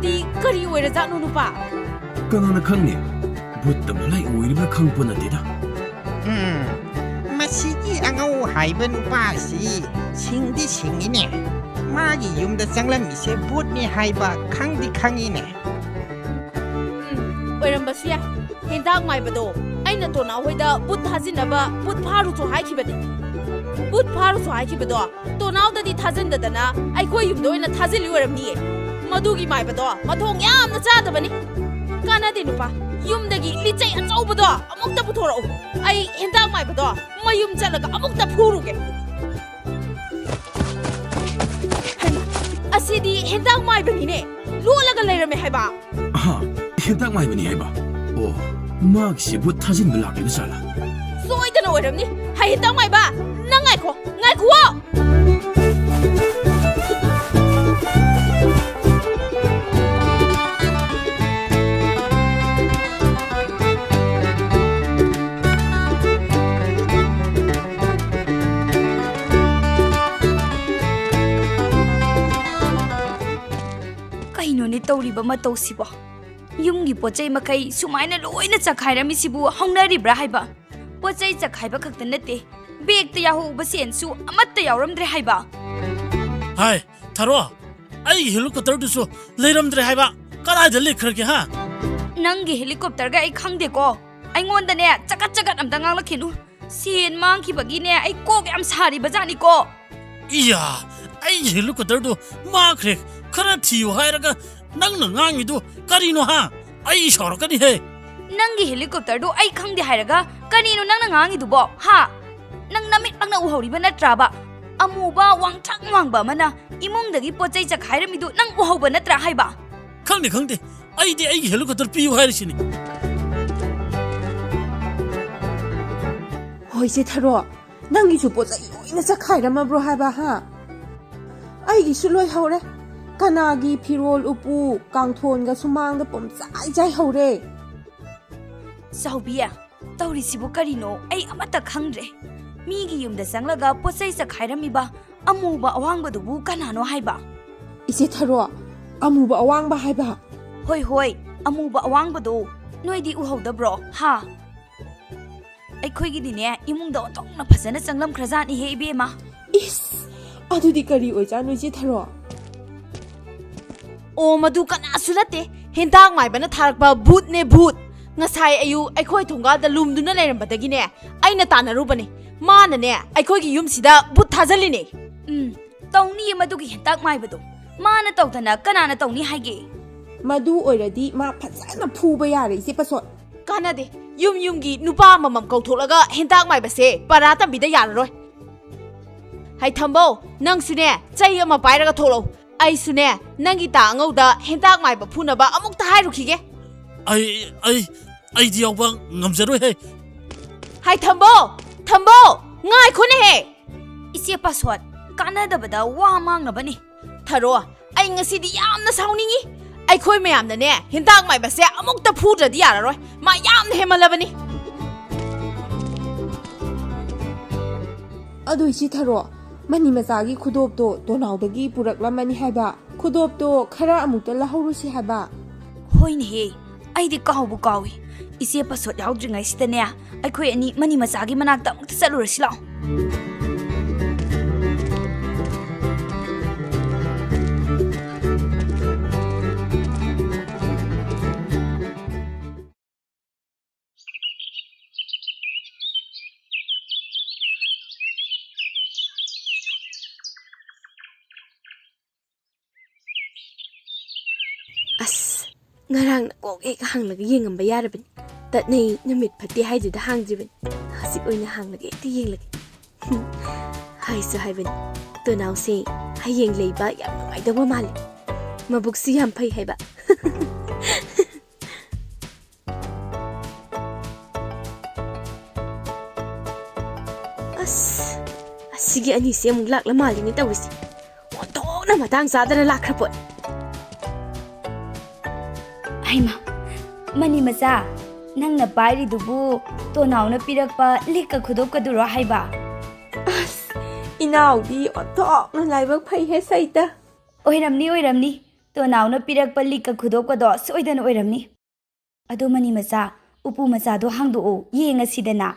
ꯑꯗꯨꯗꯤ ꯀꯔꯤ ꯑꯣꯏꯔꯖꯥꯠꯅꯣ ꯅꯨꯄꯥ ꯀꯅꯥꯅ ꯈꯪꯅꯤ ꯕꯨꯠ ꯇꯝꯂꯥꯏ ꯑꯣꯏꯔꯤꯕ꯭ꯔꯥ ꯈꯪꯄ ꯅꯠꯇꯦꯗ ꯃꯁꯤꯒꯤ ꯑꯉꯧ ꯍꯥꯏꯕ ꯅꯨꯄꯥꯁꯤ ꯁꯤꯡꯗꯤ ꯁꯤꯡꯉꯤꯅꯦ ꯃꯥꯒꯤ ꯌꯨꯝꯗ ꯆꯪꯂꯝꯃꯤꯁꯦ ꯕꯨꯠꯅꯤ ꯍꯥꯏꯕ ꯈꯪꯗꯤ ꯈꯪꯉꯤꯅꯦ ꯑꯣꯏꯔꯝꯕꯁꯨ ꯌꯥꯏ ꯍꯦꯟꯗꯥꯛ ꯃꯥꯏꯕꯗꯣ ꯑꯩꯅ ꯇꯣꯅꯥꯎ ꯍꯣꯏꯗ ꯕꯨꯠ ꯊꯥꯖꯤꯟꯅꯕ ꯕꯨꯠ ꯐꯥꯔꯨꯁꯨ ꯍꯥꯏꯈꯤꯕꯅꯤ ꯕꯨꯠ ꯐꯥꯔꯨꯁꯨ ꯍꯥꯏꯈꯤꯕꯗꯣ ꯇꯣꯅꯥꯎꯗꯗꯤ ꯊꯥꯖꯤꯟꯗꯗꯅ ꯑꯩꯈꯣꯏ ꯌꯨꯝꯗ ꯑꯣꯏꯅ ꯊꯥꯖꯤꯜꯂꯤ ꯑꯣꯏꯔꯝꯅꯤꯌꯦ ꯃꯗꯨꯒꯤ ꯃꯥꯏꯕꯗꯣ ꯃꯊꯣꯡ ꯌꯥꯝꯅ ꯆꯥꯗꯕꯅꯤ ꯀꯥꯟꯅꯗꯦ ꯅꯨꯄꯥ ꯌꯨꯝꯗꯒꯤ ꯂꯤꯆꯩ ꯑꯆꯧꯕꯗꯣ ꯑꯃꯨꯛꯇ ꯄꯨꯊꯣꯔꯛꯎ ꯑꯩ ꯍꯦꯟꯗꯥꯛ ꯃꯥꯏꯕꯗꯣ ꯃꯌꯨꯝ ꯆꯠꯂꯒ ꯑꯃꯨꯛꯇ ꯐꯨꯔꯨꯒꯦ ꯑꯁꯤꯗꯤ ꯍꯦꯟꯗꯥꯛ ꯃꯥꯏꯕꯅꯤꯅꯦ ꯂꯣꯜꯂꯒ ꯂꯩꯔꯝꯃꯦ ꯍꯥꯏꯕ ꯍꯦꯟꯇꯥꯛ ꯃꯥꯏꯕꯅꯤ ꯍꯥꯏꯕ ꯑꯣ ꯃꯥꯒꯤꯁꯦ ꯕꯨꯠ ꯊꯥꯖꯤꯟꯕ ꯂꯥꯛꯂꯤꯕ ꯖꯥꯠꯂꯥ ꯁꯣꯏꯗꯅ ꯑꯣꯏꯔꯝꯅꯤ ꯍꯩ ꯍꯦꯟꯗꯥꯛ ꯃꯥꯏꯕ ꯅꯪ ꯉꯥꯏꯈꯣ ꯀꯩꯅꯣꯅꯦ ꯇꯧꯔꯤꯕ ꯃꯇꯧꯁꯤꯕꯣ ꯌꯨꯝꯒꯤ ꯄꯣꯠꯆꯩ ꯃꯈꯩ ꯁꯨꯃꯥꯏꯅ ꯂꯣꯏꯅ ꯆꯈꯥꯏꯔꯝꯃꯤꯁꯤꯕꯨ ꯍꯧꯅꯔꯤꯕ꯭ꯔꯥ ꯍꯥꯏꯕ ꯄꯣꯠꯆꯩ ꯆꯈꯥꯏꯕ ꯈꯛꯇ ꯅꯠꯇꯦ ꯕꯦꯛꯇ ꯌꯥꯎꯍꯧꯕ ꯁꯦꯟꯁꯨ ꯑꯃꯠꯇ ꯌꯥꯎꯔꯝꯗ꯭ꯔꯦ ꯍꯥꯏꯕ ꯍꯥꯏ ꯊꯥꯔꯣ ꯑꯩꯒꯤ ꯍꯦꯂꯤꯀꯣꯞꯇꯔꯗꯨꯁꯨ ꯂꯩꯔꯝꯗ꯭ꯔꯦ ꯍꯥꯏꯕ ꯀꯗꯥꯏꯗ ꯂꯩꯈ꯭ꯔꯒꯦ ꯍꯥ ꯅꯪꯒꯤ ꯍꯦꯂꯤꯀꯣꯞꯇꯔꯒ ꯑꯩ ꯈꯪꯗꯦꯀꯣ ꯑꯩꯉꯣꯟꯗꯅꯦ ꯆꯀꯠ ꯑꯝꯇ ꯉꯥꯡꯂꯛꯈꯤꯅꯨ ꯁꯦꯟ ꯃꯥꯡꯈꯤꯕꯒꯤꯅꯦ ꯑꯩ ꯀꯣꯛ ꯌꯥꯝ ꯁꯥꯔꯤꯕꯖꯥꯠꯅꯤꯀꯣ 이야 ꯑꯩꯒꯤ ꯍꯦꯂꯤꯀꯣꯞꯇꯔꯗꯨ ꯃꯥꯡꯈ꯭ꯔꯦ ꯈꯔ ꯊꯤꯌꯨ ꯍꯥꯏꯔꯒ ꯅꯪꯅ ꯉꯥꯡꯉꯤꯗꯨ ꯀꯔꯤꯅꯣ ꯍꯥ ꯑꯩ ꯁꯥꯎꯔꯛꯀꯅꯤꯍꯦ ꯅꯪꯒꯤ ꯍꯦꯂꯤꯀꯣꯞꯇꯔꯗꯨ ꯑꯩ ꯈꯪꯗꯦ ꯍꯥꯏꯔꯒ ꯀꯔꯤꯅꯣ ꯅꯪꯅ ꯉꯥꯡꯉꯤꯗꯨꯕꯣ ꯍꯥ ꯅꯪ ꯅꯃꯤꯠꯃꯛꯅ ꯎꯍꯧꯔꯤꯕ ꯅꯠꯇ꯭ꯔꯥꯕ ꯑꯃꯨꯕ ꯋꯥꯡꯊ꯭ꯔꯛ ꯋꯥꯡꯕ ꯑꯃꯅ ꯏꯃꯨꯡꯗꯒꯤ ꯄꯣꯠꯆꯩ ꯆꯈꯥꯏꯔꯝꯃꯤꯗꯨ ꯅꯪ ꯎꯍꯧꯕ ꯅꯠꯇ꯭ꯔꯥ ꯍꯥꯏꯕ ꯈꯪꯗꯦ ꯑꯩꯗꯤ ꯑꯩꯒꯤ ꯍꯦꯂꯤꯀꯣꯞꯇꯔ ꯄꯤꯌꯨ ꯍꯥꯏꯔꯤꯁꯤꯅꯤ ꯍꯣꯏꯁꯦ ꯊꯔꯣ ꯅꯪꯒꯤꯁꯨ ꯄꯣꯠꯆꯩ ꯂꯣꯏꯅ ꯆꯈꯥꯏꯔꯝꯃꯕ꯭ꯔꯣ ꯍꯥꯏꯕ ꯍꯥ ꯑꯩꯒꯤꯁꯨ ꯂꯣꯏꯍꯧꯔꯦ ꯀꯅꯥꯒꯤ ꯐꯤꯔꯣꯜ ꯎꯄꯨ ꯀꯥꯡꯊꯣꯟꯒ ꯁꯨꯃꯥꯡꯗ ꯄꯨꯝꯆꯥꯏ ꯆꯥꯏꯍꯧꯔꯦ ꯆꯥꯎꯕꯤ ꯇꯧꯔꯤꯁꯤꯕꯨ ꯀꯔꯤꯅꯣ ꯑꯩ ꯑꯃꯠꯇ ꯈꯪꯗ꯭ꯔꯦ ꯃꯤꯒꯤ ꯌꯨꯝꯗ ꯆꯪꯂꯒ ꯄꯣꯠꯆꯩ ꯆꯈꯥꯏꯔꯝꯃꯤꯕ ꯑꯃꯨꯕ ꯑꯋꯥꯡꯕꯗꯨꯕꯨ ꯀꯅꯥꯅꯣ ꯍꯥꯏꯕ ꯏꯆꯦ ꯊꯔꯣ ꯑꯃꯨꯕ ꯑꯋꯥꯡꯕ ꯍꯥꯏꯕ ꯍꯣꯏ ꯑꯃꯨꯕ ꯑꯋꯥꯡꯕꯗꯣ ꯅꯣꯏꯗꯤ ꯎꯍꯧꯗꯕ꯭ꯔꯣ ꯍꯥ ꯑꯩꯈꯣꯏꯒꯤꯗꯤꯅꯦ ꯏꯃꯨꯡꯗ ꯑꯣꯟꯊꯣꯛꯅ ꯐꯖꯅ ꯆꯪꯂꯝꯈ꯭ꯔꯖꯥꯠꯅꯤꯍꯦ ꯏꯕꯦꯝꯃ ꯏꯁ ꯑꯗꯨꯗꯤ ꯀꯔꯤ ꯑꯣꯏꯖꯥꯠꯅꯣ ꯏꯆꯦ ꯊꯔꯣ ꯑꯣ ꯃꯗꯨ ꯀꯅꯥꯁꯨ ꯅꯠꯇꯦ ꯍꯦꯟꯗꯥꯛ ꯃꯥꯏꯕꯅ ꯊꯥꯔꯛꯄ ꯚꯨꯠꯅꯦ ꯚꯨꯠ ꯉꯁꯥꯏ ꯑꯌꯨꯛ ꯑꯩꯈꯣꯏ ꯊꯣꯡꯒꯥꯜꯗ ꯂꯨꯝꯗꯨꯅ ꯂꯩꯔꯝꯕꯗꯒꯤꯅꯦ ꯑꯩꯅ ꯇꯥꯟꯅꯔꯨꯕꯅꯦ ꯃꯥꯅꯅꯦ ꯑꯩꯈꯣꯏꯒꯤ ꯌꯨꯝꯁꯤꯗ ꯚꯨꯠ ꯊꯥꯖꯤꯜꯂꯤꯅꯦ ꯇꯧꯅꯤꯌꯦ ꯃꯗꯨꯒꯤ ꯍꯦꯟꯇꯥꯛ ꯃꯥꯏꯕꯗꯣ ꯃꯥꯅ ꯇꯧꯗꯅ ꯀꯅꯥꯅ ꯇꯧꯅꯤ ꯍꯥꯏꯒꯦ ꯃꯗꯨ ꯑꯣꯏꯔꯗꯤ ꯃꯥ ꯐꯖꯅ ꯐꯨꯕ ꯌꯥꯔꯦ ꯏꯆꯦ ꯄꯁꯣꯠ ꯀꯥꯟꯅꯗꯦ ꯌꯨꯝꯒꯤ ꯅꯨꯄꯥ ꯑꯃꯃꯝ ꯀꯧꯊꯣꯛꯂꯒ ꯍꯦꯟꯇꯥꯛ ꯃꯥꯏꯕꯁꯦ ꯄꯔꯥ ꯇꯝꯕꯤꯗ ꯌꯥꯔꯔꯣꯏ ꯍꯩꯊꯝꯕꯧ ꯅꯪꯁꯨꯅꯦ ꯆꯩ ꯑꯃ ꯄꯥꯏꯔꯒ ꯊꯣꯛꯂꯛꯎ ꯑꯩꯁꯨꯅꯦ ꯅꯪꯒꯤ ꯇꯥ ꯑꯉꯧꯗ ꯍꯦꯟꯇꯥꯛ ꯃꯥꯏꯕ ꯐꯨꯅꯕ ꯑꯃꯨꯛꯇ ꯍꯥꯏꯔꯨꯈꯤꯒꯦ ꯑꯩꯗꯤ ꯌꯥꯎꯕ ꯉꯝꯖꯔꯣꯏꯍꯦ ꯊꯝꯕꯧ ꯉꯥꯏꯈꯣꯅꯦꯍꯦ ꯏꯆꯦ ꯄꯥꯁꯋꯥꯠ ꯀꯥꯟꯅꯗꯕꯗ ꯋꯥ ꯃꯥꯡꯅꯕꯅꯤ ꯊꯔꯣ ꯑꯩ ꯉꯁꯤꯗꯤ ꯌꯥꯝꯅ ꯁꯥꯎꯅꯤꯡꯉꯤ ꯑꯩꯈꯣꯏ ꯃꯌꯥꯝꯅꯅꯦ ꯍꯦꯟꯇꯥꯛ ꯃꯥꯏꯕꯁꯦ ꯑꯃꯨꯛꯇ ꯐꯨꯗ꯭ꯔꯗꯤ ꯌꯥꯔꯔꯣꯏ ꯃꯥ ꯌꯥꯝꯅ ꯍꯦꯟꯃꯜꯂꯕꯅꯤ ꯑꯗꯨ ꯏꯆꯦ ꯊꯔꯣ ꯃꯅꯤ ꯃꯆꯥꯒꯤ ꯈꯨꯗꯣꯞꯇꯣ ꯇꯣꯅꯥꯎꯗꯒꯤ ꯄꯨꯔꯛꯂꯝꯃꯅꯤ ꯍꯥꯏꯕ ꯈꯨꯗꯣꯞꯇꯣ ꯈꯔ ꯑꯃꯨꯛꯇ ꯂꯧꯍꯧꯔꯨꯁꯤ ꯍꯥꯏꯕ ꯍꯣꯏꯅꯦꯍꯦ ꯑꯩꯗꯤ ꯀꯥꯎꯕꯨ ꯀꯥꯎꯏ ꯏꯆꯦ ꯄꯁꯣꯠ ꯌꯥꯎꯗ꯭ꯔꯤꯉꯩꯁꯤꯗꯅꯦ ꯑꯩꯈꯣꯏ ꯑꯅꯤ ꯃꯅꯤ ꯃꯆꯥꯒꯤ ꯃꯅꯥꯛꯇ ꯑꯃꯨꯛꯇ ꯆꯠꯂꯨꯔꯁꯤ ꯂꯥꯛꯑꯣ ꯑꯁ ꯉꯔꯥꯡ ꯀꯣꯛ ꯍꯦꯛ ꯍꯥꯡꯂꯒ ꯌꯦꯡꯉꯝꯕ ꯌꯥꯔꯕꯅꯤ ꯇꯠꯅꯩ ꯅꯨꯃꯤꯠ ꯐꯠꯇꯦ ꯍꯥꯏꯗꯨꯗ ꯍꯥꯡꯗ꯭ꯔꯤꯕꯅꯤ ꯍꯧꯖꯤꯛ ꯑꯣꯏꯅ ꯍꯥꯡꯂꯒ ꯍꯦꯛꯇ ꯌꯦꯡꯂꯒꯦ ꯍꯥꯏꯁꯨ ꯍꯥꯏꯕꯅꯤ ꯇꯣꯅꯥꯎꯁꯦ ꯍꯌꯦꯡ ꯂꯩꯕ ꯌꯥꯝ ꯅꯨꯡꯉꯥꯏꯗꯧꯕ ꯃꯥꯜꯂꯦ ꯃꯕꯨꯛꯁꯨ ꯌꯥꯝ ꯐꯩ ꯍꯥꯏꯕ ꯑꯁ ꯑꯁꯤꯒꯤ ꯑꯅꯤꯁꯦ ꯑꯃꯨꯛ ꯂꯥꯛꯂ ꯃꯥꯜꯂꯤꯅꯦ ꯇꯧꯔꯤꯁꯦ ꯑꯣꯟꯊꯣꯛꯅ ꯃꯇꯥꯡ ꯆꯥꯗꯅ ꯂꯥꯛꯈ꯭ꯔ ꯄꯣꯠ ꯍꯩꯃꯥ ꯃꯅꯤ ꯃꯆꯥ ꯅꯪꯅ ꯄꯥꯏꯔꯤꯗꯨꯕꯨ ꯇꯣꯅꯥꯎꯅ ꯄꯤꯔꯛꯄ ꯂꯤꯛꯀ ꯈꯨꯗꯣꯞꯀꯗꯨꯔꯣ ꯍꯥꯏꯕ ꯑꯁ ꯏꯅꯥꯎꯗꯤ ꯑꯣꯟꯊꯣꯛꯅ ꯂꯥꯏꯕꯛ ꯐꯩꯍꯦ ꯁꯩꯇ ꯑꯣꯏꯔꯝꯅꯤ ꯇꯣꯅꯥꯎꯅ ꯄꯤꯔꯛꯄ ꯂꯤꯛꯀ ꯈꯨꯗꯣꯞꯀꯗꯣ ꯁꯣꯏꯗꯅ ꯑꯣꯏꯔꯝꯅꯤ ꯑꯗꯣ ꯃꯅꯤ ꯃꯆꯥ ꯎꯄꯨ ꯃꯆꯥꯗꯣ ꯍꯥꯡꯗꯣꯛꯎ ꯌꯦꯡꯉꯁꯤꯗꯅ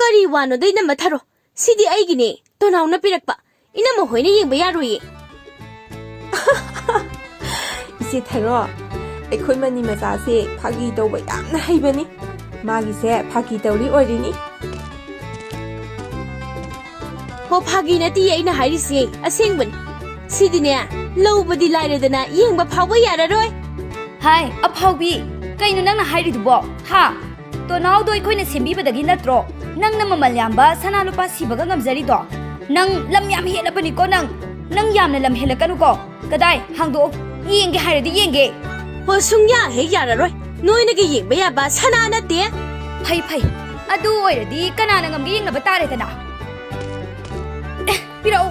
ꯀꯔꯤ ꯋꯥꯅꯣꯗ ꯏꯅꯝꯃ ꯊꯥꯔꯣ ꯁꯤꯗꯤ ꯑꯩꯒꯤꯅꯦ ꯇꯣꯅꯥꯎꯅ ꯄꯤꯔꯛꯄ ꯏꯅꯝꯃ ꯍꯣꯏꯅ ꯌꯦꯡꯕ ꯌꯥꯔꯣꯏꯌꯦ ꯏꯆꯦ ꯊꯥꯔꯣ ꯑꯩꯈꯣꯏ ꯃꯅꯤ ꯃꯆꯥꯁꯦ ꯐꯥꯒꯤ ꯇꯧꯕ ꯌꯥꯝꯅ ꯍꯩꯕꯅꯤ ꯃꯥꯒꯤꯁꯦ ꯐꯥꯒꯤ ꯇꯧꯔꯤ ꯑꯣꯏꯔꯤꯅꯤ ꯍꯣ ꯐꯥꯒꯤ ꯅꯠꯇꯤꯌꯦ ꯑꯩꯅ ꯍꯥꯏꯔꯤꯁꯦ ꯑꯁꯦꯡꯕꯅꯤ ꯁꯤꯗꯤꯅꯦ ꯂꯧꯕꯗꯤ ꯂꯥꯏꯔꯗꯅ ꯌꯦꯡꯕ ꯐꯥꯎꯕ ꯌꯥꯔꯔꯣꯏ ꯍꯥꯏ ꯑꯐꯥꯎꯕꯤ ꯀꯩꯅꯣ ꯅꯪꯅ ꯍꯥꯏꯔꯤꯗꯨꯕꯣ ꯍꯥ ꯇꯣꯅꯥꯎꯗꯣ ꯑꯩꯈꯣꯏꯅ ꯁꯦꯝꯕꯤꯕꯗꯒꯤ ꯅꯠꯇ꯭ꯔꯣ ꯅꯪꯅ ꯃꯃꯜ ꯌꯥꯝꯕ ꯁꯅꯥ ꯂꯨꯄꯥ ꯁꯤꯕꯒ ꯉꯝꯖꯔꯤꯗꯣ ꯅꯪ ꯂꯝ ꯌꯥꯝ ꯍꯦꯜꯂꯕꯅꯤꯀꯣ ꯅꯪ ꯌꯥꯝꯅ ꯂꯝ ꯍꯦꯜꯂꯛꯀꯅꯨꯀꯣ ꯀꯗꯥꯏ ꯍꯥꯡꯗꯣꯛꯑꯣ ꯌꯦꯡꯒꯦ ꯍꯥꯏꯔꯗꯤ ꯌꯦꯡꯒꯦ ꯍꯣ ꯁꯨꯡꯌꯥ ꯍꯦꯛ ꯌꯥꯔꯔꯣꯏ ꯅꯣꯏꯅꯒ ꯌꯦꯡꯕ ꯌꯥꯕ ꯁꯅꯥ ꯅꯠꯇꯦ ꯐꯩ ꯑꯗꯨ ꯑꯣꯏꯔꯗꯤ ꯀꯅꯥꯅ ꯉꯝꯒꯦ ꯌꯦꯡꯅꯕ ꯇꯥꯔꯦꯗꯅ ꯄꯤꯔꯛꯎ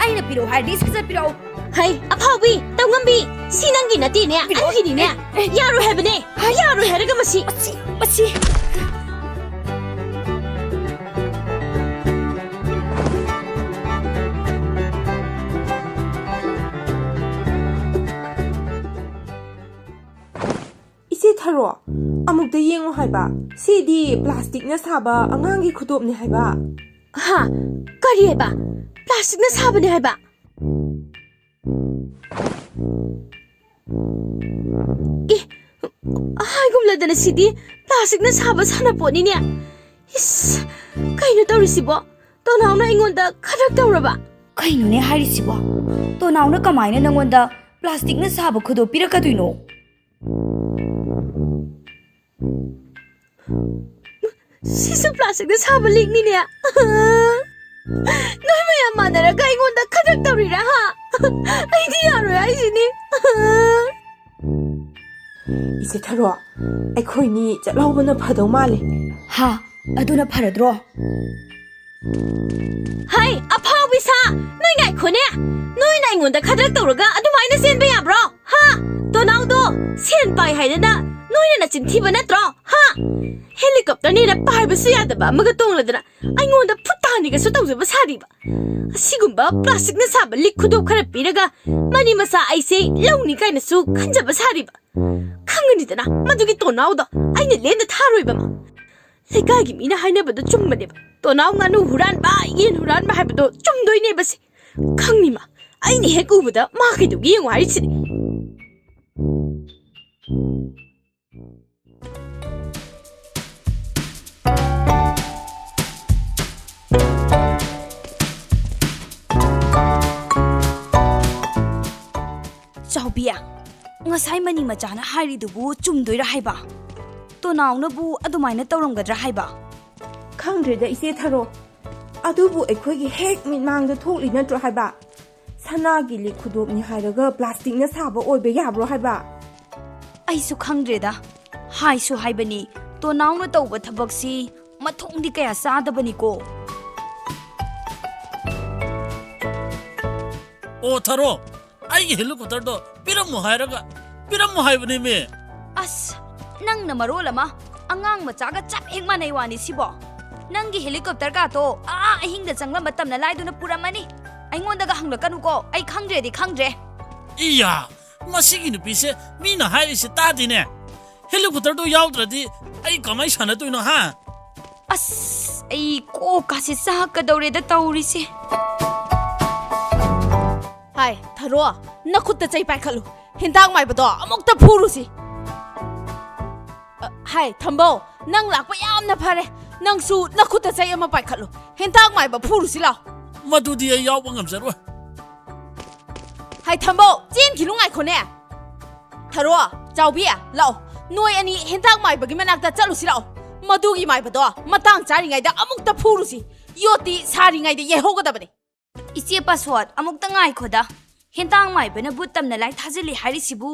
ꯑꯩꯅ ꯄꯤꯔꯛꯎ ꯍꯥꯏꯔꯗꯤ ꯁꯠ ꯄꯤꯔꯛꯎ ꯍꯩ ꯑꯐꯥꯎꯕꯤ ꯇꯧꯉꯝꯕꯤ ꯁꯤ ꯅꯪꯒꯤ ꯅꯠꯇꯦꯅꯦ ꯑꯩꯒꯤꯅꯤꯅꯦ ꯌꯥꯔꯣꯏ ꯍꯥꯏꯕꯅꯦ ꯌꯥꯔꯣꯏ ꯍꯥꯏꯔꯒ ꯃꯁꯤ ꯏꯆꯦ ꯊꯥꯔꯣ ꯑꯃꯨꯛꯇ ꯌꯦꯡꯉꯣ ꯍꯥꯏꯕ ꯁꯤꯗꯤ ꯄ꯭ꯂꯥꯁꯇꯤꯛꯅ ꯁꯥꯕ ꯑꯉꯥꯡꯒꯤ ꯈꯨꯗꯣꯞꯅꯤ ꯍꯥꯏꯕ ꯍꯥ ꯀꯔꯤ ꯍꯥꯏꯕ ꯄ꯭ꯂꯥꯁꯇꯤꯛꯅ ꯁꯥꯕꯅꯦ ꯍꯥꯏꯕ ꯍꯥꯏꯒꯨꯝꯂꯗꯅ ꯁꯤꯗꯤ ꯄ꯭ꯂꯥꯁꯇꯤꯛꯅ ꯁꯥꯕ ꯁꯥꯟꯅꯄꯣꯠꯅꯤꯅꯦ 이씨, ꯀꯩꯅꯣ ꯇꯧꯔꯤꯁꯤꯕꯣ ꯇꯣꯅꯥꯎꯅ ꯑꯩꯉꯣꯟꯗ ꯈꯗ꯭ꯔꯛ ꯇꯧꯔꯕ ꯀꯩꯅꯣꯅꯦ ꯍꯥꯏꯔꯤꯁꯤꯕꯣ ꯇꯣꯅꯥꯎꯅ ꯀꯃꯥꯏꯅ ꯅꯪꯉꯣꯟꯗ ꯄ꯭ꯂꯥꯁꯇꯤꯛꯅ ꯁꯥꯕ ꯈꯨꯗꯣꯞ ꯄꯤꯔꯛꯀꯗꯣꯏꯅꯣ ꯁꯤꯁꯨ ꯄ꯭ꯂꯥꯁꯇꯤꯛꯅ ꯁꯥꯕ ꯂꯤꯛꯅꯤꯅꯦ ꯅꯣꯏ ꯃꯌꯥꯝ ꯃꯥꯟꯅꯔꯒ ꯑꯩꯉꯣꯟꯗ ꯈꯗ꯭ꯔꯛ ꯇꯧꯔꯤꯔꯥ ꯍꯥ ꯑꯩꯗꯤ ꯌꯥꯔꯣꯏ ꯍꯥꯏꯁꯤꯅꯤ ꯏꯆꯦ ꯊꯥꯔꯣ ꯑꯩꯈꯣꯏꯅꯤ ꯆꯠꯍꯧꯕꯅ ꯐꯗꯧ ꯃꯥꯜꯂꯦ ꯍꯥ ꯑꯗꯨꯅ ꯐꯔꯗ꯭ꯔꯣ ꯍꯥꯏ ꯑꯐꯥꯎꯕꯤ ꯁꯥ ꯅꯣꯏ ꯉꯥꯏꯈꯣꯅꯦ ꯅꯣꯏꯅ ꯑꯩꯉꯣꯟꯗ ꯈꯗ꯭ꯔꯛ ꯇꯧꯔꯒ ꯑꯗꯨꯃꯥꯏꯅ ꯆꯦꯟꯕ ꯌꯥꯕ꯭ꯔꯣ ꯍꯥ ꯇꯣꯅꯥꯎꯗꯣ ꯁꯦꯟ ꯄꯥꯏ ꯍꯥꯏꯗꯅ ꯅꯣꯏꯅ ꯅꯆꯤꯟ ꯊꯤꯕ ꯅꯠꯇ꯭ꯔꯣ ꯍꯥ ꯍꯦꯂꯤꯀꯣꯞꯇꯔꯅꯤꯅ ꯄꯥꯏꯕꯁꯨ ꯌꯥꯗꯕ ꯑꯃꯒ ꯇꯣꯡꯂꯗꯅ ꯑꯩꯉꯣꯟꯗ ꯐꯨꯠ ꯇꯥꯍꯟꯅꯤꯒꯁꯨ ꯇꯧꯖꯕ ꯁꯥꯔꯤꯕ ꯑꯁꯤꯒꯨꯝꯕ ꯄ꯭ꯂꯥꯁꯇꯤꯛꯅ ꯁꯥꯕ ꯂꯤꯛ ꯈꯨꯗꯣꯞ ꯈꯔ ꯄꯤꯔꯒ ꯃꯅꯤ ꯃꯆꯥ ꯑꯩꯁꯦ ꯂꯧꯅꯤ ꯀꯥꯏꯅꯁꯨ ꯈꯟꯖꯕ ꯁꯥꯔꯤꯕ ꯈꯪꯒꯅꯤꯗꯅ ꯃꯗꯨꯒꯤ ꯇꯣꯅꯥꯎꯗꯣ ꯑꯩꯅ ꯂꯦꯟꯗ ꯊꯥꯔꯣꯏꯕ ꯃꯥ ꯂꯩꯀꯥꯏꯒꯤ ꯃꯤꯅ ꯍꯥꯏꯅꯕꯗꯣ ꯆꯨꯝꯕꯅꯦꯕ ꯇꯣꯅꯥꯎ ꯉꯥꯅꯨ ꯍꯨꯔꯥꯟꯕ ꯌꯦꯟ ꯍꯨꯔꯥꯟꯕ ꯍꯥꯏꯕꯗꯣ ꯆꯨꯝꯗꯣꯏꯅꯦꯕ ꯁꯤ ꯈꯪꯅꯤ ꯃꯥ ꯑꯩꯅ ꯍꯦꯛ ꯎꯕꯗ ꯃꯥ ꯀꯩꯗꯧꯒꯦ ꯌꯦꯡꯉꯨ ꯍꯥꯏꯔꯤꯁꯤꯅꯤ ꯆꯥꯎꯕꯤꯌꯥ ꯉꯁꯥꯏ ꯃꯅꯤ ꯃꯆꯥꯅ ꯍꯥꯏꯔꯤꯗꯨꯕꯨ ꯆꯨꯝꯗꯣꯏꯔꯥ ꯍꯥꯏꯕ ꯇꯣꯅꯥꯎꯅꯕꯨ ꯑꯗꯨꯃꯥꯏꯅ ꯇꯧꯔꯝꯒꯗ꯭ꯔꯥ ꯍꯥꯏꯕ ꯈꯪꯗ꯭ꯔꯦꯗ ꯏꯆꯦ ꯊꯥꯔꯣ ꯑꯗꯨꯕꯨ ꯑꯩꯈꯣꯏꯒꯤ ꯍꯦꯛ ꯃꯤꯠꯃꯥꯡꯗ ꯊꯣꯛꯂꯤ ꯅꯠꯇ꯭ꯔꯣ ꯍꯥꯏꯕ ꯁꯅꯥꯒꯤ ꯂꯤꯛ ꯈꯨꯗꯣꯞꯅꯤ ꯍꯥꯏꯔꯒ ꯄ꯭ꯂꯥꯁꯇꯤꯛꯅ ꯁꯥꯕ ꯑꯣꯏꯕ ꯌꯥꯕ꯭ꯔꯣ ꯍꯥꯏꯕ ꯑꯩꯁꯨ ꯈꯪꯗ꯭ꯔꯦꯗ ꯍꯥꯏꯁꯨ ꯍꯥꯏꯕꯅꯤ ꯇꯣꯅꯥꯎꯅ ꯇꯧꯕ ꯊꯕꯛꯁꯤ ꯃꯊꯣꯡꯗꯤ ꯀꯌꯥ ꯆꯥꯗꯕꯅꯤꯀꯣ ꯑꯣ ꯊꯥꯔꯣ ꯑꯩꯒꯤ ꯍꯦꯂꯤꯀꯣꯞꯇꯔꯗꯣ ꯄꯤꯔꯝꯃꯣ ꯍꯥꯏꯔꯒ ꯄꯤꯔꯝꯃꯣ ꯍꯥꯏꯕꯅꯦꯃꯦ ꯑꯁ ꯅꯪꯅ ꯃꯔꯣꯜ ꯑꯃ ꯑꯉꯥꯡ ꯃꯆꯥꯒ ꯆꯞ ꯍꯦꯛ ꯃꯥꯟꯅꯩ ꯋꯥꯅꯤ ꯁꯤꯕꯣ ꯅꯪꯒꯤ ꯍꯦꯂꯤꯀꯣꯞꯇꯔ ꯀꯥꯇꯣ ꯑꯍꯤꯡꯗ ꯆꯪꯂꯝꯕ ꯇꯝꯅ ꯂꯥꯏꯗꯨꯅ ꯄꯨꯔꯝꯃꯅꯤ ꯑꯩꯉꯣꯟꯗꯒ ꯍꯪꯂꯛꯀꯅꯨꯀꯣ ꯑꯩ ꯈꯪꯗ꯭ꯔꯦꯗꯤ ꯈꯪꯗ꯭ꯔꯦ 이야 마시기 누피세 미나 하이리시 따디네 헬리콥터도 야우드라디 아이 가만히 사나도이노 하 ꯑꯁ ꯑꯩ ꯀꯣꯛꯀꯥꯁꯦ ꯆꯥꯛꯀꯗꯧꯔꯦꯗ ꯇꯧꯔꯤꯁꯦ ꯍꯥꯏ ꯊꯥꯔꯣ ꯅꯈꯨꯠꯇ ꯆꯩ ꯄꯥꯏꯈꯠꯂꯨ ꯍꯦꯟꯇꯥꯛ ꯃꯥꯏꯕꯗꯣ ꯑꯃꯨꯛꯇ ꯐꯨꯔꯨꯁꯤ ꯍꯥꯏ ꯊꯝꯕꯧ ꯅꯪ ꯂꯥꯛꯄ ꯌꯥꯝꯅ ꯐꯔꯦ ꯅꯪꯁꯨ ꯅꯈꯨꯠꯇ ꯆꯩ ꯑꯃ ꯄꯥꯏꯈꯠꯂꯨ ꯍꯦꯟꯇꯥꯛ ꯃꯥꯏꯕ ꯐꯨꯔꯨꯁꯤ ꯂꯥꯎ 마두디 야우방 감자로 ꯍꯥꯏ ꯊꯝꯕꯧ ꯆꯦꯟꯈꯤꯅꯨ ꯉꯥꯏꯈꯣꯅꯦ ꯊꯥꯔꯣ ꯆꯥꯎꯕꯤ ꯂꯥꯛꯑꯣ ꯅꯣꯏ ꯑꯅꯤ ꯍꯦꯟꯇꯥꯛ ꯃꯥꯏꯕꯒꯤ ꯃꯅꯥꯛꯇ ꯆꯠꯂꯨꯁꯤ ꯂꯥꯛꯑꯣ ꯃꯗꯨꯒꯤ ꯃꯥꯏꯕꯗꯣ ꯃꯇꯥꯡ ꯆꯥꯔꯤꯉꯩꯗ ꯑꯃꯨꯛꯇ ꯐꯨꯔꯨꯁꯤ ꯌꯣꯠꯇꯤ ꯁꯥꯔꯤꯉꯩꯗ ꯌꯩꯍꯧꯒꯗꯕꯅꯤ ꯏꯆꯦ ꯄꯥꯁꯋꯥꯠ ꯑꯃꯨꯛꯇ ꯉꯥꯏꯈꯣꯗ ꯍꯦꯟꯇꯥꯡ ꯃꯥꯏꯕꯅ ꯕꯨꯠ ꯇꯝꯅ ꯂꯥꯏ ꯊꯥꯖꯤꯜꯂꯤ ꯍꯥꯏꯔꯤꯁꯤꯕꯨ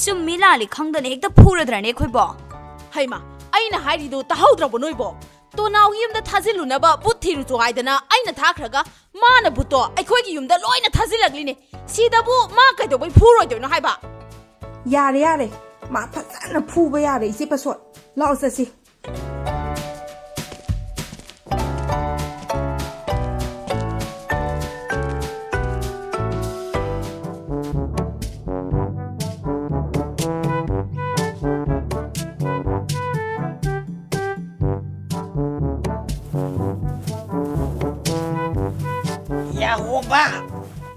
ꯆꯨꯝꯃꯤ ꯂꯥꯜꯂꯤ ꯈꯪꯗꯅ ꯍꯦꯛꯇ ꯐꯨꯔꯗ꯭ꯔꯅꯦ ꯑꯩꯈꯣꯏꯕꯣ ꯍꯩꯃ ꯑꯩꯅ ꯍꯥꯏꯔꯤꯗꯨ ꯇꯥꯍꯧꯗ꯭ꯔꯕꯣ ꯅꯣꯏꯕꯣ ꯇꯣꯅꯥꯎꯒꯤ ꯌꯨꯝꯗ ꯊꯥꯖꯤꯜꯂꯨꯅꯕ ꯕꯨꯠ ꯊꯤꯔꯨꯆꯣ ꯍꯥꯏꯗꯅ ꯑꯩꯅ ꯊꯥꯈ꯭ꯔꯒ ꯃꯥꯅ ꯕꯨꯠꯇꯣ ꯑꯩꯈꯣꯏꯒꯤ ꯌꯨꯝꯗ ꯂꯣꯏꯅ ꯊꯥꯖꯤꯜꯂꯛꯂꯤꯅꯦ ꯁꯤꯗꯕꯨ ꯃꯥ ꯀꯩꯗꯧꯕꯩ ꯐꯨꯔꯣꯏꯗꯣꯏꯅꯣ ꯍꯥꯏꯕ ꯌꯥꯔꯦ ꯌꯥꯔꯦ ꯃꯥ ꯐꯖꯅ ꯐꯨꯕ ꯌꯥꯔꯦ ꯏꯆꯦ ꯄꯁꯣꯠ ꯂꯥꯛꯑꯣ ꯆꯠꯁꯤ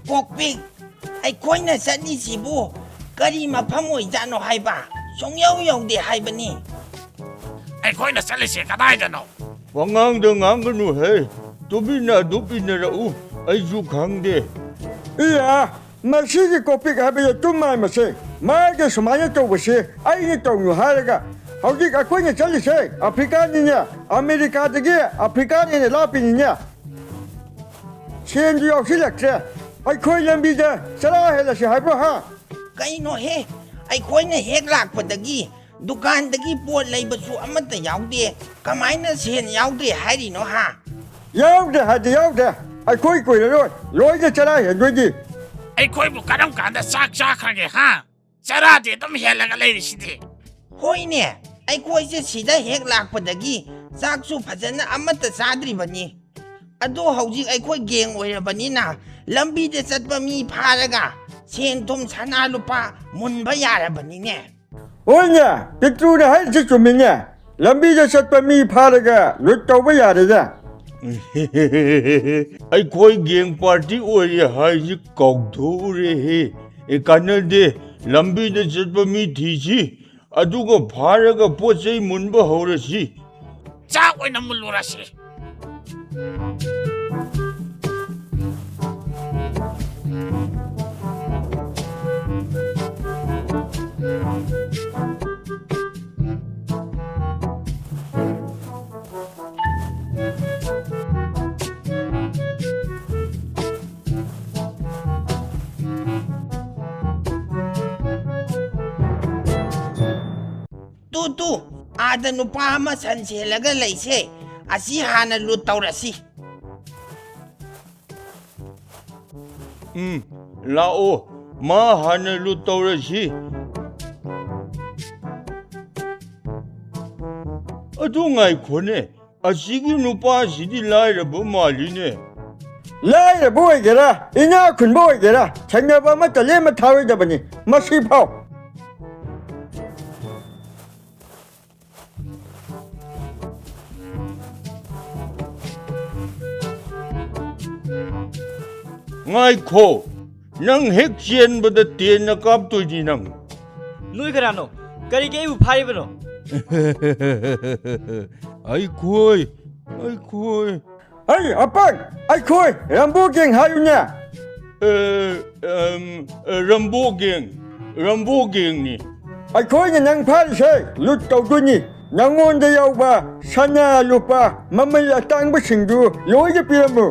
ꯀꯣꯛꯄꯤꯛ ꯑꯩꯈꯣꯏꯅ ꯆꯠꯂꯤꯁꯤꯕꯨ ꯀꯔꯤ ꯃꯐꯝ ꯑꯣꯏꯖꯥꯠꯅꯣ ꯍꯥꯏꯕ ꯁꯨꯡꯌꯧ ꯌꯧꯗꯦ ꯍꯥꯏꯕꯅꯤ ꯑꯩꯈꯣꯏꯅ ꯆꯠꯂꯤꯁꯦ ꯀꯗꯥꯏꯗꯅꯣ ꯋꯥꯉꯥꯡꯗ ꯉꯥꯡꯒꯅꯨꯍꯦ ꯇꯨꯃꯤꯟꯅꯔꯛꯎ ꯑꯩꯁꯨ ꯈꯪꯗꯦ ꯏꯌꯥ ꯃꯁꯤꯒꯤ ꯀꯣꯄꯤꯛ ꯍꯥꯏꯕꯁꯦ ꯆꯨꯝꯃꯥꯏ ꯃꯁꯦ ꯃꯥꯒꯤ ꯁꯨꯃꯥꯏꯅ ꯇꯧꯕꯁꯦ ꯑꯩꯅ ꯇꯧꯅꯨ ꯍꯥꯏꯔꯒ ꯍꯧꯖꯤꯛ ꯑꯩꯈꯣꯏꯅ ꯆꯠꯂꯤꯁꯦ ꯑꯐ꯭ꯔꯤꯀꯥꯅꯤꯅꯦ ꯑꯃꯦꯔꯤꯀꯥꯗꯒꯤ ꯑꯐ꯭ꯔꯤꯀꯥꯅꯤꯅ ꯂꯥꯞꯄꯤꯅꯤꯅꯦ ꯁꯦꯟꯁꯨ ꯌꯥꯎꯁꯤꯜꯂꯛꯇ꯭ꯔꯦ ꯑꯩꯈꯣꯏ ꯂꯝꯕꯤꯗ ꯆꯔꯥ ꯍꯦꯜꯂꯁꯤ ꯍꯥꯏꯕ꯭ꯔꯣ ꯍꯥ ꯀꯩꯅꯣꯍꯦ ꯑꯩꯈꯣꯏꯅ ꯍꯦꯛ ꯂꯥꯛꯄꯗꯒꯤ ꯗꯨꯀꯥꯟꯗꯒꯤ ꯄꯣꯠ ꯂꯩꯕꯁꯨ ꯑꯃꯠꯇ ꯌꯥꯎꯗꯦ ꯀꯃꯥꯏꯅ ꯁꯦꯟ ꯌꯥꯎꯗ꯭ꯔꯦ ꯍꯥꯏꯔꯤꯅꯣ ꯍꯥ ꯌꯥꯎꯗ꯭ꯔꯦ ꯍꯥꯏꯗꯤ ꯌꯥꯎꯗ꯭ꯔꯦ ꯑꯩꯈꯣꯏ ꯀꯨꯏꯔꯔꯣꯏ ꯂꯣꯏꯅ ꯆꯔꯥ ꯍꯦꯟꯗꯣꯏꯅꯤ ꯑꯩꯈꯣꯏꯕꯨ ꯀꯔꯝ ꯀꯥꯟꯗ ꯆꯥꯛ ꯆꯥꯈ꯭ꯔꯒꯦ ꯍꯥ ꯆꯔꯥꯗꯤ ꯑꯗꯨꯝ ꯍꯦꯜꯂꯒ ꯂꯩꯔꯤꯁꯤꯗꯤ ꯍꯣꯏꯅꯦ ꯑꯩꯈꯣꯏꯁꯦ ꯁꯤꯗ ꯍꯦꯛ ꯂꯥꯛꯄꯗꯒꯤ ꯆꯥꯛꯁꯨ ꯐꯖꯅ ꯑꯃꯠꯇ ꯆꯥꯗ꯭ꯔꯤꯕꯅꯤ ꯑꯗꯣ ꯍꯧꯖꯤꯛ ꯑꯩꯈꯣꯏ ꯒꯦꯡ ꯑꯣꯏꯔꯕꯅꯤꯅ ꯂꯝꯕꯤꯗ ꯆꯠꯄ ꯃꯤ ꯐꯥꯔꯒ ꯁꯦꯟ ꯊꯨꯝ ꯁꯅꯥ ꯂꯨꯄꯥ ꯃꯨꯟꯕ ꯌꯥꯔꯕꯅꯤꯅꯦ ꯍꯣꯏꯅꯦ ꯄꯤꯛꯇ꯭ꯔꯨꯅ ꯍꯥꯏꯔꯤꯁꯤ ꯆꯨꯝꯃꯤꯅꯦ ꯂꯝꯕꯤꯗ ꯆꯠꯄ ꯃꯤ ꯐꯥꯔꯒ ꯂꯨꯠ ꯇꯧꯕ ꯌꯥꯔꯦꯅꯦ ꯑꯩꯈꯣꯏ ꯒꯦꯡ ꯄꯥꯔꯇꯤ ꯑꯣꯏꯔꯦ ꯍꯥꯏꯁꯤ ꯀꯥꯎꯊꯣꯛꯎꯔꯦꯍꯦ ꯀꯥꯟꯅꯗꯦ ꯂꯝꯕꯤꯗ ꯆꯠꯄ ꯃꯤ ꯊꯤꯁꯤ ꯑꯗꯨꯒ ꯐꯥꯔꯒ ꯄꯣꯠ ꯆꯩ ꯃꯨꯟꯕ ꯍꯧꯔꯁꯤ ꯆꯥꯛ ꯑꯣꯏꯅ ꯃꯨꯜꯂꯨꯔꯁꯤ ꯇꯨ ꯑꯥꯗ ꯅꯨꯄꯥ ꯑꯃ ꯁꯟ ꯁꯦꯜꯂꯒ ꯂꯩꯁꯦ ꯑꯁꯤ ꯍꯥꯟꯅ ꯂꯨꯠ ꯇꯧꯔꯁꯤ ꯂꯥꯛꯑꯣ ꯃꯥ ꯍꯥꯟꯅ ꯂꯨꯠ ꯇꯧꯔꯁꯤ ꯑꯗꯨ ꯉꯥꯏꯈꯣꯅꯦ ꯑꯁꯤꯒꯤ ꯅꯨꯄꯥꯁꯤꯗꯤ ꯂꯥꯏꯔꯕ ꯃꯥꯜꯂꯤꯅꯦ ꯂꯥꯏꯔꯕ ꯑꯣꯏꯒꯦꯔꯥ ꯏꯅꯥ ꯈꯨꯟꯕ ꯑꯣꯏꯒꯦꯔꯥ ꯊꯦꯡꯅꯕ ꯑꯃꯠꯇ ꯂꯦꯝꯃ ꯊꯥꯔꯣꯏꯗꯕꯅꯤ ꯃꯁꯤ ꯐꯥꯎ ꯉꯥꯏꯈꯣ ꯅꯪ ꯍꯦꯛ ꯆꯦꯟꯕꯗ ꯇꯦꯟꯅ ꯀꯥꯞꯇꯣꯏꯅꯤ ꯅꯪ ꯅꯣꯏ ꯀꯅꯥꯅꯣ ꯀꯔꯤꯒꯤ ꯑꯩꯕꯨ ꯐꯥꯔꯤꯕꯅꯣ ꯑꯩꯈꯣꯏ ꯑꯩ ꯑꯄꯪ ꯑꯩꯈꯣꯏ ꯔꯝꯕꯣ ꯒꯦꯡ ꯍꯥꯏꯌꯨꯅꯦ ꯔꯝꯕꯣ ꯒꯦꯡꯅꯤ ꯑꯩꯈꯣꯏꯅ ꯅꯪ ꯐꯥꯔꯤꯁꯦ ꯂꯨꯠ ꯇꯧꯗꯣꯏꯅꯤ ꯅꯪꯉꯣꯟꯗ ꯌꯥꯎꯕ ꯁꯅꯥ ꯂꯨꯄꯥ ꯃꯃꯜ ꯑꯇꯥꯡꯕꯁꯤꯡꯗꯨ ꯂꯣꯏꯅ ꯄꯤꯔꯝꯃꯨ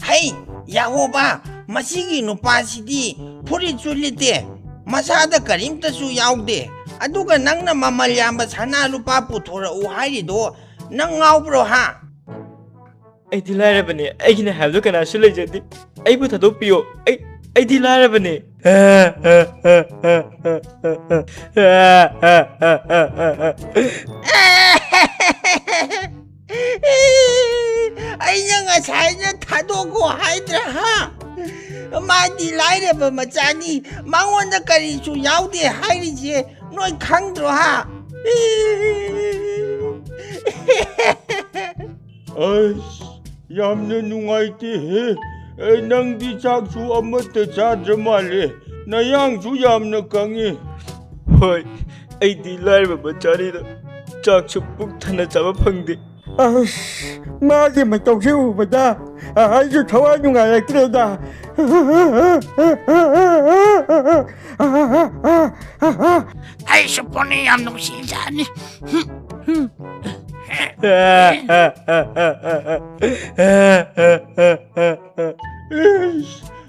ꯍꯩ ꯌꯥꯍꯣꯕ ꯃꯁꯤꯒꯤ ꯅꯨꯄꯥꯁꯤꯗꯤ ꯐꯨꯔꯤꯠꯁꯨ ꯂꯤꯠꯇꯦ ꯃꯁꯥꯗ ꯀꯔꯤꯝꯇꯁꯨ ꯌꯥꯎꯗꯦ ꯑꯗꯨꯒ ꯅꯪꯅ ꯃꯃꯜ ꯌꯥꯝꯕ ꯁꯅꯥ ꯂꯨꯄꯥ ꯄꯨꯊꯣꯔꯛꯎ ꯍꯥꯏꯔꯤꯗꯣ ꯅꯪ ꯉꯥꯎꯕ꯭ꯔꯣ ꯍꯥ ꯑꯩꯗꯤ ꯂꯥꯏꯔꯕꯅꯦ ꯑꯩꯒꯤꯅ ꯍꯥꯏꯕꯗꯣ ꯀꯅꯥꯁꯨ ꯂꯩꯖꯗꯦ ꯑꯩꯕꯨ ꯊꯥꯗꯣꯛꯄꯤꯌꯣ ꯑꯩꯗꯤ ꯂꯥꯏꯔꯕꯅꯦ ꯑꯩꯅ ꯉꯁꯥꯏꯅ ꯊꯥꯗꯣꯛꯈꯣ ꯍꯥꯏꯗ꯭ꯔꯥ ꯍꯥ ꯃꯥꯗꯤ ꯂꯥꯏꯔꯕ ꯃꯆꯥꯅꯤ ꯃꯉꯣꯟꯗ ꯀꯔꯤꯁꯨ ꯌꯥꯎꯗꯦ ꯍꯥꯏꯔꯤꯁꯦ ꯅꯣꯏ ꯈꯪꯗ꯭ꯔꯣ ꯍꯥ ꯑꯁ ꯌꯥꯝꯅ ꯅꯨꯡꯉꯥꯏꯇꯦꯍꯦ ꯅꯪꯗꯤ ꯆꯥꯛꯁꯨ ꯑꯃꯠꯇ ꯆꯥꯗ꯭ꯔ ꯃꯥꯜꯂꯦ ꯅꯌꯥꯡꯁꯨ ꯌꯥꯝꯅ ꯀꯪꯉꯤ ꯍꯣꯏ ꯑꯩꯗꯤ ꯂꯥꯏꯔꯕ ꯃꯆꯥꯅꯤꯅ ꯆꯥꯛꯁꯨ ꯄꯨꯛ ꯊꯟꯅ ꯆꯥꯕ ꯐꯪꯗꯦ ꯑꯁ ꯃꯥꯒꯤ ꯃꯇꯧꯁꯤ ꯎꯕꯗ ꯑꯩꯁꯨ ꯊꯋꯥꯏ ꯅꯨꯡꯉꯥꯏꯔꯛꯇ꯭ꯔꯦꯗ ꯑꯩꯁꯨ ꯄꯣꯅꯤ ꯌꯥꯝ ꯅꯨꯡꯁꯤꯖꯥꯠꯅꯤ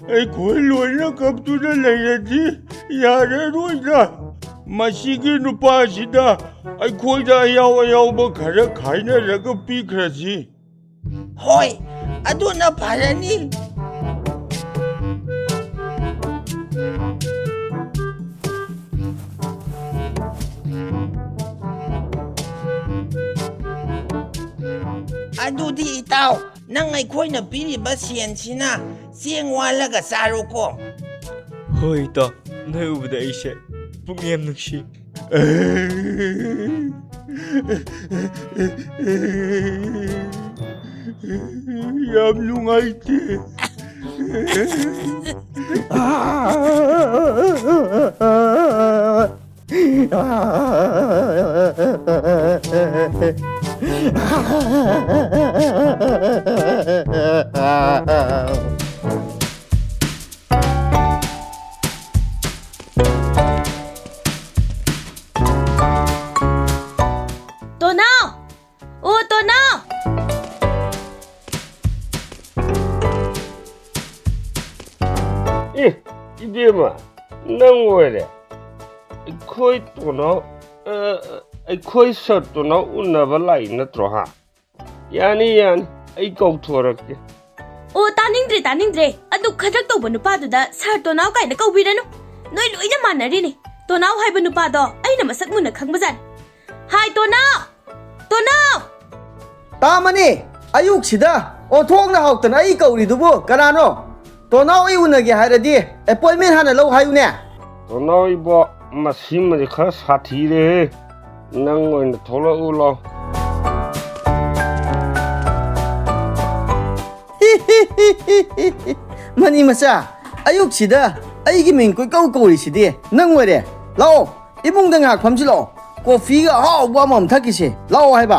ꯑꯩꯈꯣꯏ ꯂꯣꯏꯅ ꯀꯞꯇꯨꯅ ꯂꯩꯔꯗꯤ ꯌꯥꯔꯔꯣꯏꯗ ꯃꯁꯤꯒꯤ ꯅꯨꯄꯥꯁꯤꯗ ꯑꯩꯈꯣꯏꯗ ꯑꯌꯥꯎꯕ ꯈꯔ ꯈꯥꯏꯅꯔꯒ ꯄꯤꯈ꯭ꯔꯁꯤ ꯍꯣꯏ ꯑꯗꯨꯅ ꯐꯔꯅꯤ ꯑꯗꯨꯗꯤ ꯏꯇꯥꯎ ꯅꯪ ꯑꯩꯈꯣꯏꯅ ꯄꯤꯔꯤꯕ ꯁꯦꯟꯁꯤꯅ ꯆꯦꯡ ꯋꯥꯜꯂꯒ ꯆꯥꯔꯣꯀꯣ ꯍꯣꯏ ꯏꯇꯥꯎ ꯅꯣꯏ ꯎꯕꯗ ꯑꯩꯁꯦ ꯄꯨꯛ ꯌꯥꯝ ꯅꯨꯡꯁꯤ ꯌꯥꯝ ꯅꯨꯡꯉꯥꯏꯇꯦ ตัวน้าวโอ้ตัวน้าว 이제마 낭월에 거의 또너 거의 서또너 운나발라이 너트로하 야니얀 이 꼭토렇게 โอ้ตานิ่งเดรอดุขจักตัวบนุปาดูดาสาตัวน้าวไก่นะก็วีรนุน้อยลุยจะมันนะดินี่ตัวน้าวให้บนุปาดอไอ้น่ะมาสักมือนะขังบ้านไฮตัวน้าวตามมานี่อายุสิดาโอทวงนะหอกตันไอ้เกาหลีดูบุกันนะโนตัวน้าวไอ้อุ่นกี่หายระดีไอ้ปอยไม่ทันเราหาอยู่เนี่ย 너너이 뭐 마심마지 가 사티래 낭월에 돌아올라 มันนี่มาซะอายุสิดาไอ้กิมิงก็เกาหลีสิดีนั่งไว้เด้เราอีบุงดังหักความสิเรากาแฟก็ฮาวว่ามันทักกิสิเราให้บ่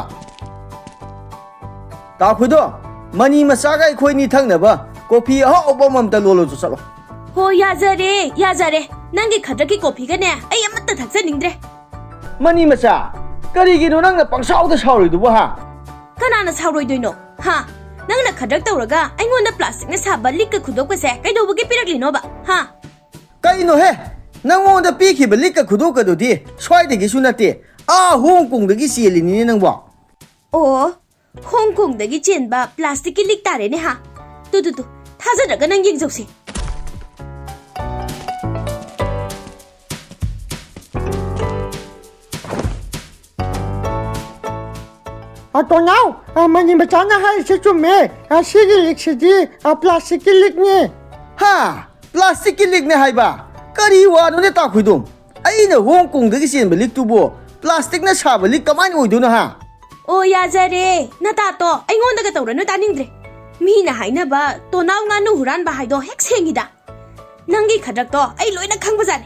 ตาคุดมันนี่มาซะไอ้คนนี้ทั้งเนี่ยบ่กาแฟฮาวว่ามันตะโลโลจุสะ โหยาเจเรนั่งกินขจักกี่กบพีกันเนี่ยไอ้ยังมันตัดทักเส้นนิ่งเดร มันนี่มาซะก็ดีกินนั่งน่ะปังเช้าจะเช้าเลยดูบ่ฮะ ก็น่าจะเช่ารวยด้วยเนาะฮะนั่งน่ะขจักตัวละก็ไอ้งวนน่ะพลาสติกเนี่ยสาบันลิกกับขุดกระแสไอ้ดูบุกี้ปีรักลีโนบะฮะ ก็อินโนเฮนั่งงอนจะปีขี้เบลิกกับขุดกันดูดิช่วยเด็กสุนัขตีฮ่องกงเด็กเสียลินี่นั่งบอก โอ้ฮ่องกงเด็กเจนบะพลาสติกลิกตาเรเนี่ยฮะดูถ้าจะดักก็นั่งยิงจบสิตัวน้าวมันนี่มาจ้างให้ช่วยจุ่มเมย์ซิกิลิกสิดีพลาสติกลิกเนี่ย ฮ่าพลาสติกลิกเนี่ยให้บ่าก็ดีว่าโน่นตาคุยดุมไอ้เนี่ยฮ่องกงเด็กเสียเบลิกตัวบัวพลาสติกเนี่ยชาเบลิกก็ไม่โอ้ยดูนะฮะ โอ้ยาเจเรน่าตาโตไอ้งอนตะกะตัวระโนตานิ่งเดรมีน่ะให้นะบะตัวน้าวงานนู่นรันบะให้ดอเฮกเซงอีดานั่งกิขจักตัวไอ้ลอยนักขังบ้าน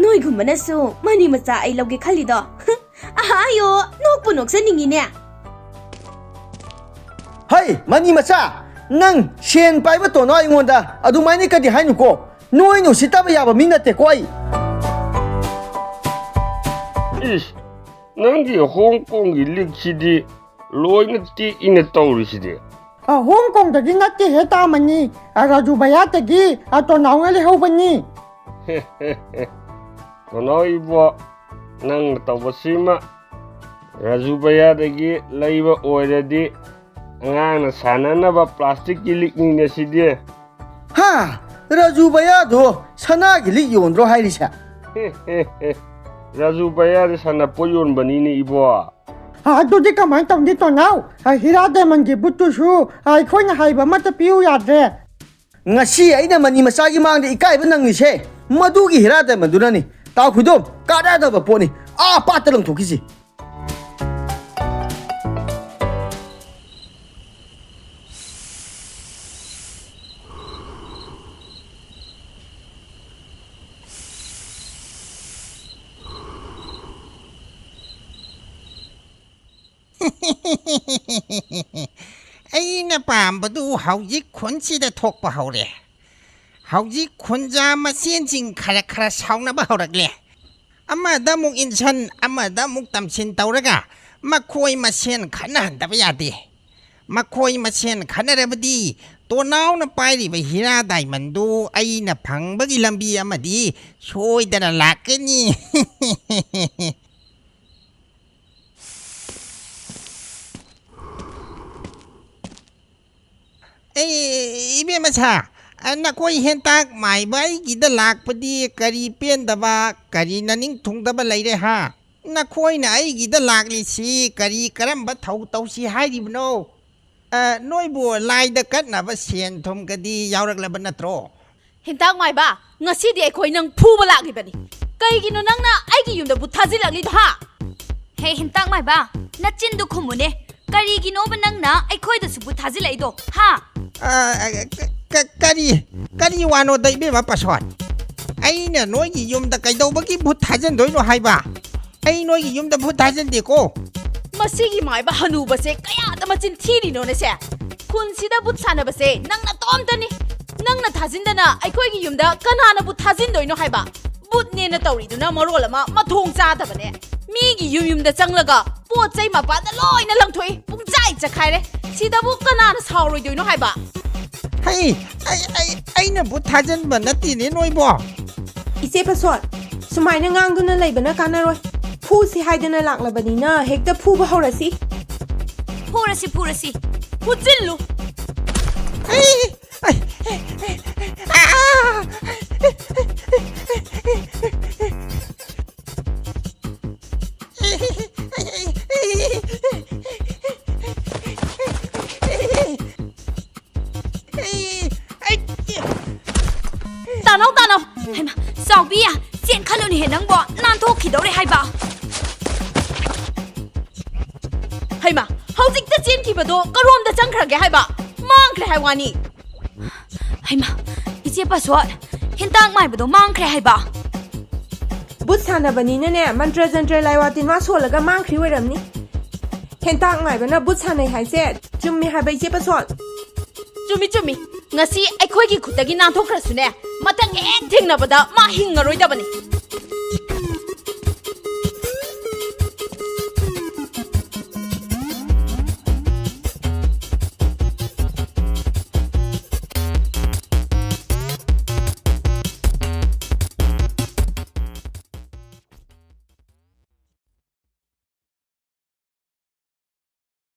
น้อยกุมันน่ะสู้มันนี่มาจ่าไอ้เราเกขัลลีดออ้ายโยนกปุ่นนกเส้นนิ่งเนี่ย เฮ้ยมันนี่มาซะนั่งเชียนไปว่าตัวน้อยงอนตาอะดูไม่นี่ก็ดีให้หนูก็น้อยหนูสิตาไปยาบะมินน่ะเตะก้อย 이씨 난게 홍콩이 릭시디 로이너티 이네 떠오르시디 ฮ่องกงตะกี้นัดที่เฮตามันนี่เราจูบยาตะกี้ตัวน้าวอะไรเขาบันนี่ 너너이 뭐 낭 떠보시마 라주바야데기 라이바 오이레디 앙아나 사나나바 플라스틱 길릭니네 시디 ฮ่าเราจูบยาดูชนะกิลิกโยนรอให้ดิฉัน 라주바야데 사나 포yon 바니니 이보 ดูที่กำมันตรงที่ตัวน้าวฮิราเดมันจีบุตุชูคนให้แบบมันจะปิ้วหยาดเลย งั้นสิไอ้เนี่ยมันนี่มาซากิมังเด็กไก่เป็นนังนี่เช่มาดูกี่เฮราแต่มันดูนั่นนี่ตาคุดมกาได้ตัวแบบปนี่ป้าตะลงถูกกี่สิ ไอ้น่ะปามประตูเฮายิกขนสิได้ทกบ่เฮาเลยเฮายิกขนจะมาเสียนจริงคาราเช้านะบ่เฮารักเลยอามาดามุกอินชันอามาดามุกตำชินเตาระกะมาคุยมาเสียนขันหันตะไปยาดีมาคุยมาเสียนขันอะไรบดีตัวน้าวน่ะไปดิไปฮิราได้มันดูไอ้น่ะพังบักอีลำบีอามาดีช่วยแต่ละหลักกันนี่ เบี้ยมาชาอันนักคุยเห็นตากหมายไว้กี่ตลากพอดีกะรีเปลี่ยนตะบากะรีนั่นนิ่งถุงตะบะไหลได้ฮะนักคุยน่ะไอ้กี่ตลากลิสิกะรีกระรำบะเท่าเต่าสิให้ดิบโนน้อยบัวลายตะกัดน่ะบะเสียนทมกะดียาวรักละบะนะโตร เห็นตากไหมบ้างั้นสิเดี๋ยวไอ้คนนั่งพูบลากอีแบบนี้ไก่กินนั่งน่ะไอ้กี่ยุ่งเดือบบุตรจิหลังนี่ฮะ เฮ้ยเห็นตั้งไหมบ้านัดจินดูขมุนเน่การีกินโนบันนังนะไอ้ค่อยจะสุบุทาจิเลยดูฮะ ꯀꯔꯤ ꯋꯥꯅꯣꯗ ꯏꯕꯦꯝꯃ ꯄꯥꯁꯋꯥꯔꯗ ꯑꯩꯅ ꯅꯣꯏꯒꯤ ꯌꯨꯝꯗ ꯀꯩꯗꯧꯕꯒꯤ ꯚꯨꯠ ꯊꯥꯖꯟꯗꯣꯏꯅꯣ ꯍꯥꯏꯕ ꯑꯩ ꯅꯣꯏꯒꯤ ꯌꯨꯝꯗ ꯚꯨꯠ ꯊꯥꯖꯟꯗꯦꯀꯣ ꯃꯁꯤꯒꯤ ꯃꯥꯏꯕ ꯍꯅꯨꯕꯁꯦ ꯀꯌꯥꯗ ꯃꯆꯤꯟ ꯊꯤꯔꯤꯅꯣꯅꯦꯁꯦ ꯈꯨꯟꯁꯤꯗ ꯕꯨꯠ ꯁꯥꯟꯅꯕꯁꯦ ꯅꯪꯅ ꯇꯣꯝꯇꯅꯤ ꯅꯪꯅ ꯊꯥꯖꯤꯟꯗꯅ ꯑꯩꯈꯣꯏꯒꯤ ꯌꯨꯝꯗ ꯀꯅꯥꯅ ꯕꯨꯠ ꯊꯥꯖꯤꯟꯗꯣꯏꯅꯣ ꯍꯥꯏꯕ ꯕꯨꯠꯅꯦꯅ ꯇꯧꯔꯤꯗꯨꯅ ꯃꯔꯣꯜ ꯑꯃ ꯃꯊꯣꯡ ꯆꯥꯗꯕꯅꯦ ꯃꯤꯒꯤ ꯌꯨꯝꯗ ꯆꯪꯂꯒ ꯄꯣꯠ ꯆꯩ ꯃꯄꯥꯟꯗ ꯂꯣꯏꯅ ꯂꯪꯊꯣꯛꯏ ꯄꯨꯡꯆꯥꯏ ꯆꯈꯥꯏꯔꯦ ꯁꯤꯗꯕꯨ ꯀꯅꯥꯅ ꯁꯥꯎꯔꯣꯏꯗꯣꯏꯅꯣ ꯍꯥꯏꯕ ꯍꯩ ꯑꯩꯅ ꯚꯨꯠ ꯊꯥꯖꯟꯕ ꯅꯠꯇꯦꯅꯦ ꯅꯣꯏꯕꯣ ꯏꯆꯦ ꯄꯁꯣꯠ ꯁꯨꯃꯥꯏꯅ ꯉꯥꯡꯗꯨꯅ ꯂꯩꯕꯅ ꯀꯥꯟꯅꯔꯣꯏ ꯐꯨꯁꯤ ꯍꯥꯏꯗꯅ ꯂꯥꯛꯂꯕꯅꯤꯅ ꯍꯦꯛꯇ ꯐꯨꯕ ꯍꯧꯔꯁꯤ ꯐꯨꯔꯁꯤ ꯐꯨꯠꯆꯤꯜꯂꯨ तानाव हेमा चाउबिया चेन खलोनि हे नंगबो नानथोखिदौरे हाइबा हेमा हौजिकता चेनखिबदो करोमदा चंखरगे हाइबा मांखरे हाइवानी हेमा इचे पासवाट हिंताक माइबदो मांखरे हाइबा बुत सानबनीने मंत्र जंत्र लाइवातिन वा सोलगा मांखरी ओइरमनी हेंताक माइबना बुत सानै हाइसे चुम्मी हाइबा इचे पसोल चुमी ngasi ꯑꯩꯈꯣꯏꯒꯤ ꯈꯨꯠꯇꯒꯤ ꯅꯥꯟꯊꯣꯛꯈ꯭ꯔꯁꯨꯅꯦ ꯃꯊꯪ ꯍꯦꯛ ꯊꯦꯡꯅꯕꯗ ꯃꯥ ꯍꯤꯡꯉꯔꯣꯏꯗꯕꯅꯤ